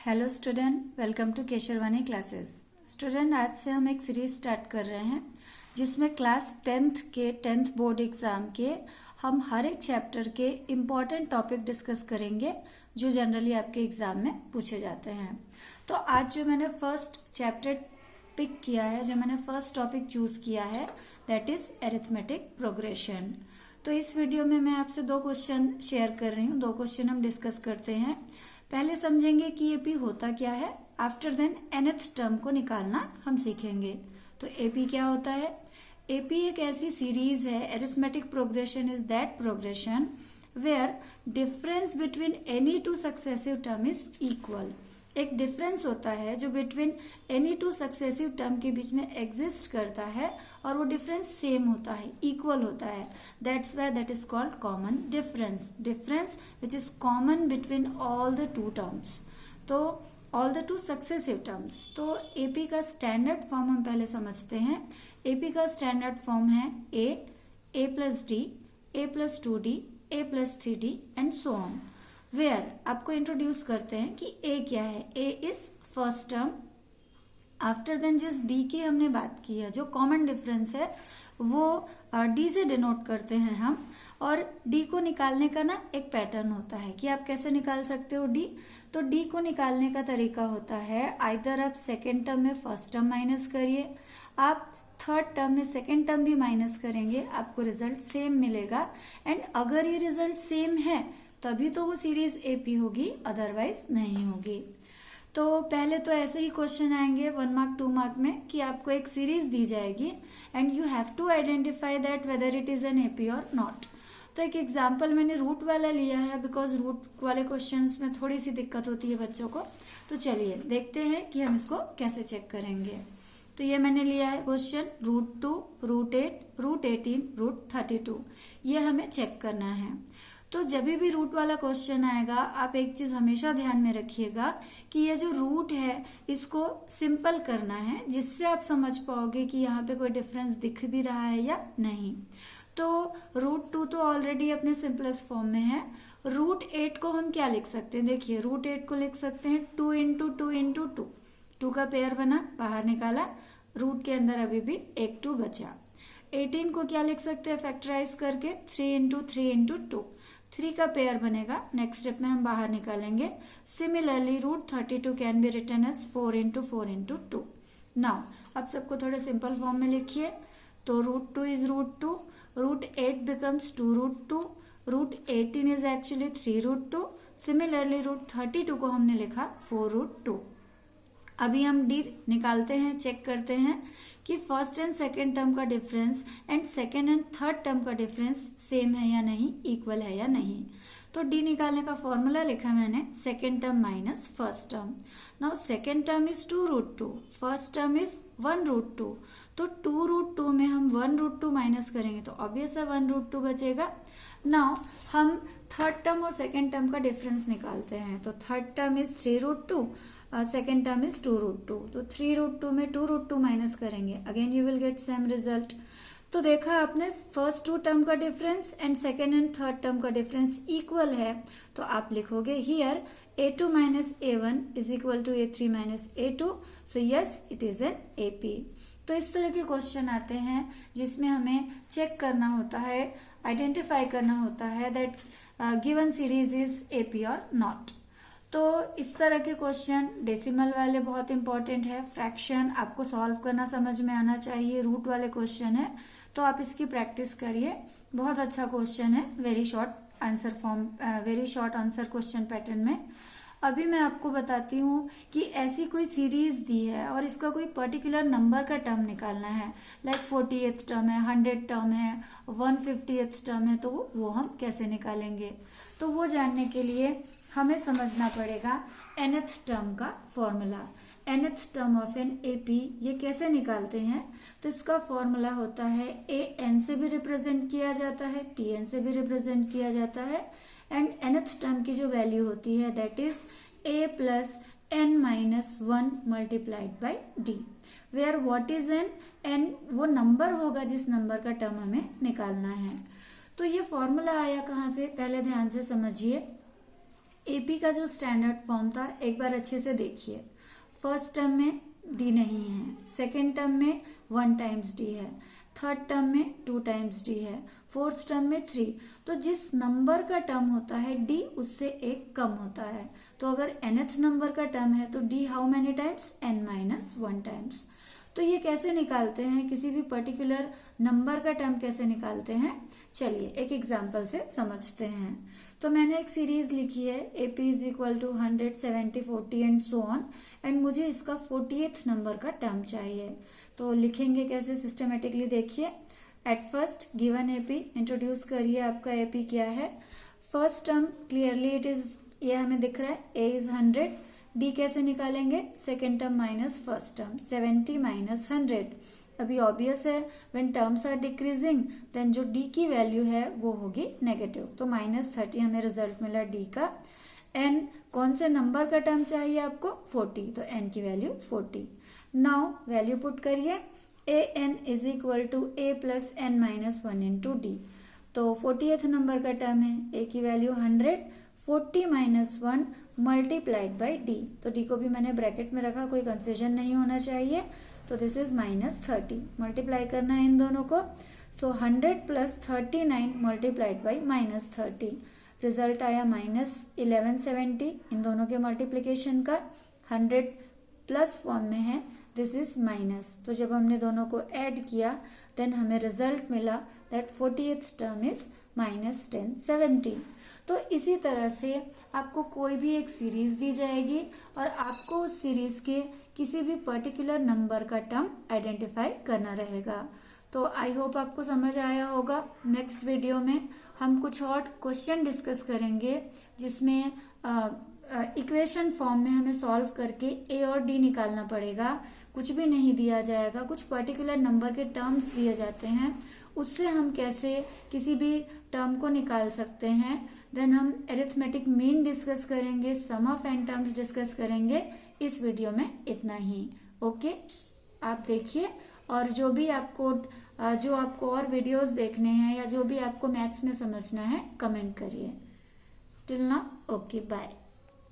Hello student, welcome to Kesharwani classes. Student, आज से हम एक सीरीज स्टार्ट कर रहे हैं जिसमें क्लास 10th के 10th बोर्ड एग्जाम के हम हर एक चैप्टर के इम्पॉर्टेंट टॉपिक डिस्कस करेंगे जो जनरली आपके एग्जाम में पूछे जाते हैं। तो आज जो मैंने फर्स्ट चैप्टर पिक किया है, जो मैंने फर्स्ट टॉपिक चूज किया है, दैट इज अरिथमेटिक प्रोग्रेशन। तो इस वीडियो में मैं आपसे दो क्वेश्चन शेयर कर रही हूँ, दो क्वेश्चन हम डिस्कस करते हैं। पहले समझेंगे कि एपी होता क्या है, आफ्टर देन nth टर्म को निकालना हम सीखेंगे। तो एपी क्या होता है? एपी एक ऐसी सीरीज है, arithmetic progression is that progression where difference between any two successive term is equal. एक डिफरेंस होता है जो between any two successive term के बीच में एग्जिस्ट करता है और वो डिफरेंस सेम होता है, इक्वल होता है। That's why that is called common difference, difference which is common between all the two terms, तो all the two successive terms. तो एपी का स्टैंडर्ड फॉर्म हम पहले समझते हैं। एपी का स्टैंडर्ड फॉर्म है a plus d, a plus 2d, a plus 3d and so on. Where आपको इंट्रोड्यूस करते हैं कि ए क्या है। A is first term, after then जिस डी की हमने बात की है, जो कॉमन डिफरेंस है वो डी से डिनोट करते हैं हम। और डी को निकालने का ना एक पैटर्न होता है कि आप कैसे निकाल सकते हो डी। तो डी को निकालने का तरीका होता है, आइदर आप सेकेंड टर्म में फर्स्ट टर्म माइनस करिए, आप थर्ड टर्म में सेकेंड टर्म भी माइनस करेंगे, आपको रिजल्ट सेम मिलेगा। एंड अगर ये रिजल्ट सेम है तभी तो वो सीरीज एपी होगी, अदरवाइज नहीं होगी। तो पहले तो ऐसे ही क्वेश्चन आएंगे 1 मार्क 2 मार्क में कि आपको एक सीरीज दी जाएगी and you have to identify that whether it is an AP और नॉट। तो एक एग्जांपल मैंने रूट वाला लिया है बिकॉज रूट वाले क्वेश्चंस में थोड़ी सी दिक्कत होती है बच्चों को। तो चलिए देखते हैं कि हम इसको कैसे चेक करेंगे। तो ये मैंने लिया है क्वेश्चन √2, √8, √18, √32, ये हमें चेक करना है। तो जब भी रूट वाला क्वेश्चन आएगा आप एक चीज हमेशा ध्यान में रखिएगा कि ये जो रूट है इसको सिंपल करना है, जिससे आप समझ पाओगे कि यहाँ पे कोई डिफरेंस दिख भी रहा है या नहीं। तो √2 तो ऑलरेडी अपने सिंपलेस्ट फॉर्म में है। √8 को हम क्या लिख सकते हैं? देखिए √8 को लिख सकते हैं 2 इंटू 2 इंटू 2, 2 का पेयर बना, बाहर निकाला, रूट के अंदर अभी भी एक 2 बचा। 18 को क्या लिख सकते हैं फैक्टराइज करके? 3 इंटू 3 इंटू 2, 3 का पेयर बनेगा, नेक्स्ट स्टेप में हम बाहर निकालेंगे। Similarly √32 can be written as 4 into 4 into 2। Now अब सबको थोड़े सिंपल फॉर्म में लिखिए। तो √2 is √2, √8 becomes 2√2, √18 is actually 3√2। Similarly √32 को हमने लिखा 4√2। अभी हम डी निकालते हैं, चेक करते हैं कि फर्स्ट एंड सेकेंड टर्म का difference and second and third term का डिफरेंस सेम है या नहीं, इक्वल है या नहीं। तो डी निकालने का फॉर्मूला लिखा मैंने, second term minus first term. Now second term is 2√2, first term is 1√2। तो 2√2 में हम 1√2 माइनस करेंगे तो ऑब्वियस है 1√2 बचेगा। नाउ हम थर्ड टर्म और सेकेंड टर्म का डिफरेंस निकालते हैं। तो third term is 3√2, second term is 2√2। तो 3√2 में 2√2 माइनस करेंगे, again you will get same result. तो देखा आपने, फर्स्ट 2 टर्म का difference and second and third term का डिफरेंस इक्वल है। तो आप लिखोगे here a2 minus a1 is equal to a3 minus a2, so yes it is an AP. तो इस तरह के क्वेश्चन आते हैं जिसमें हमें चेक करना होता है, आइडेंटिफाई करना होता है that given series is AP और नॉट। तो इस तरह के क्वेश्चन डेसिमल वाले बहुत इंपॉर्टेंट है, फ्रैक्शन आपको सॉल्व करना समझ में आना चाहिए, रूट वाले क्वेश्चन है तो आप इसकी प्रैक्टिस करिए। बहुत अच्छा क्वेश्चन है, very short answer form, very short answer question pattern में। अभी मैं आपको बताती हूँ कि ऐसी कोई सीरीज दी है और इसका कोई पर्टिकुलर नंबर का टर्म निकालना है, लाइक 40th टर्म है, 100 टर्म है, 150th टर्म है, तो वो हम कैसे निकालेंगे। तो वो जानने के लिए हमें समझना पड़ेगा nth टर्म का formula. nth term of an AP ये कैसे निकालते हैं? तो इसका फॉर्मूला होता है an से भी रिप्रेजेंट किया जाता है, tn से भी रिप्रेजेंट किया जाता है एंड nth टर्म की जो वैल्यू होती है that is a plus n minus 1 multiplied by d, where what is n वो नंबर होगा जिस नंबर का टर्म हमें निकालना है। तो ये फॉर्मूला आया कहाँ से, पहले ध्यान से समझिए। एपी का जो स्टैंडर्ड फॉर्म था एक बार अच्छे से देखिए। फर्स्ट टर्म में डी नहीं है, सेकेंड टर्म में 1 टाइम्स डी है, थर्ड टर्म में 2 टाइम्स डी है, फोर्थ टर्म में 3। तो जिस नंबर का टर्म होता है डी उससे एक कम होता है। तो अगर nth नंबर का टर्म है तो D how many times, n-1 times. तो ये कैसे निकालते हैं, किसी भी पर्टिकुलर नंबर का टर्म कैसे निकालते हैं, चलिए एक एग्जांपल से समझते हैं। तो मैंने एक सीरीज लिखी है AP is equal to 100, 70, 40 and so on, and मुझे इसका 40th नंबर का टर्म चाहिए। तो लिखेंगे कैसे, सिस्टमेटिकली देखिए। At first given AP, introduce करिए आपका AP क्या है। First term clearly it is, ये हमें दिख रहा है A इज 100, डी कैसे निकालेंगे, second term minus first term, 70 minus 100। अभी ऑब्वियस है when terms are decreasing then जो डी की वैल्यू है वो होगी नेगेटिव। तो -30 हमें रिजल्ट मिला डी का। एन कौन से नंबर का टर्म चाहिए आपको, 40, तो एन की वैल्यू 40। नाउ वैल्यू पुट करिए, a n is equal to a plus n minus 1 into d. तो 40th नंबर का टर्म है, ए की value 100, 40 minus 1 multiplied by d. तो डी को भी मैंने ब्रैकेट में रखा, कोई कंफ्यूजन नहीं होना चाहिए। तो दिस इज -30, मल्टीप्लाई करना है इन दोनों को। सो 100 प्लस 39 मल्टीप्लाइड बाई -30, रिजल्ट आया -1170 इन दोनों के मल्टीप्लीकेशन का। 100 प्लस फॉर्म में है, दिस इज माइनस। तो जब हमने दोनों को ऐड किया देन हमें रिजल्ट मिला दैट 40th टर्म इज -1070। तो इसी तरह से आपको कोई भी एक सीरीज दी जाएगी और आपको उस सीरीज के किसी भी पर्टिकुलर नंबर का टर्म आइडेंटिफाई करना रहेगा। तो आई होप आपको समझ आया होगा। नेक्स्ट वीडियो में हम कुछ और क्वेश्चन डिस्कस करेंगे जिसमें इक्वेशन फॉर्म में हमें सॉल्व करके ए और डी निकालना पड़ेगा। कुछ भी नहीं दिया जाएगा, कुछ पर्टिकुलर नंबर के टर्म्स दिए जाते हैं, उससे हम कैसे किसी भी टर्म को निकाल सकते हैं। देन हम एरिथमेटिक मीन डिस्कस करेंगे, सम ऑफ एन टर्म्स डिस्कस करेंगे। इस वीडियो में इतना ही। ओके, आप देखिए, और जो आपको और वीडियोस देखने हैं या जो भी आपको मैथ्स में समझना है कमेंट करिए। Till now, okay, bye.